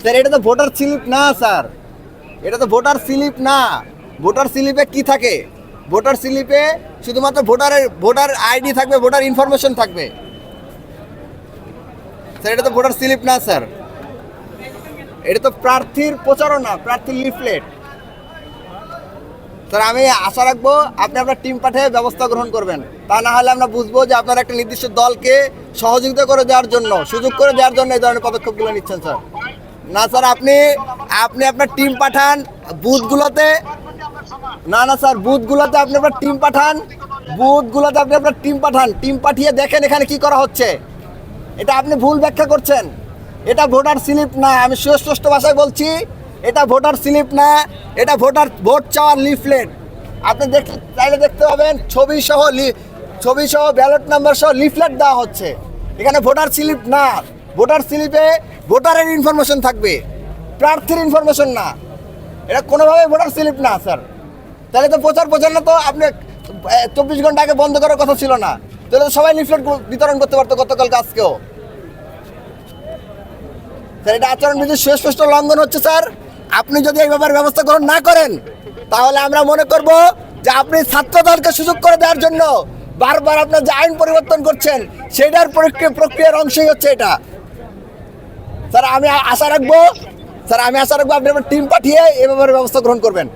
Sir এটা তো voter slip না স্যার, এটা তো ভোটার স্লিপ না। ভোটার স্লিপে কি থাকে? ভোটার স্লিপে শুধুমাত্র ভোটার আইডি থাকবে, ভোটার ইনফরমেশন থাকবে স্যার। এটা তো ভোটার স্লিপ না স্যার, এটা তো প্রার্থীর প্রচারণা, প্রার্থীর লিফলেট। স্যার আমি আশা রাখবো আপনি আপনার টিম পাঠিয়ে ব্যবস্থা গ্রহণ করবেন, তা না হলে আমরা বুঝবো যে আপনারা একটা নির্দিষ্ট দলকে সহযোগিতা করে দেওয়ার জন্য, সুযোগ করে দেওয়ার জন্য এই ধরনের পদক্ষেপগুলো নিচ্ছেন স্যার। না স্যার, আপনি আপনি আপনার টিম পাঠান বুথগুলোতে। না না স্যার, বুথগুলোতে আপনি আপনার টিম পাঠান, বুথগুলোতে আপনি আপনার টিম পাঠান, টিম পাঠিয়ে দেখেন এখানে কি করা হচ্ছে। এটা আপনি ভুল ব্যাখ্যা করছেন। এটা ভোটার স্লিপ না, আমি সুস্পষ্ট ভাষায় বলছি, এটা ভোটার স্লিপ না, এটা ভোট চাওয়ার লিফলেট। আপনি চাইলে দেখতে পাবেন ছবি সহ ব্যালট নাম্বার সহ লিফলেট দেওয়া হচ্ছে। এখানে ভোটার স্লিপ না, ভোটার স্লিপে ভোটারের ইনফরমেশন থাকবে, প্রার্থীর ইনফরমেশন না। এটা কোনোভাবে ভোটার স্লিপ না স্যার। তাহলে তো প্রচারণা তো আপনি 24 ঘন্টা আগে বন্ধ করার কথা ছিল না, তাহলে তো সবাই লিফলেট বিতরণ করতে পারতো গতকাল আজকেও। স্যার এটা আচরণবিধির সুস্পষ্ট লঙ্ঘন হচ্ছে স্যার। আপনি যদি এই ব্যাপারে ব্যবস্থা গ্রহণ না করেন তাহলে আমরা মনে করব যে আপনি ছাত্রদলকে সুযোগ করে দেওয়ার জন্য বারবার আপনার যে আইন পরিবর্তন করছেন সেটার প্রক্রিয়ার অংশই হচ্ছে এটা। স্যার আমি আশা রাখবো আপনি আপনার টিম পাঠিয়ে এ ব্যাপারে ব্যবস্থা গ্রহণ করবেন।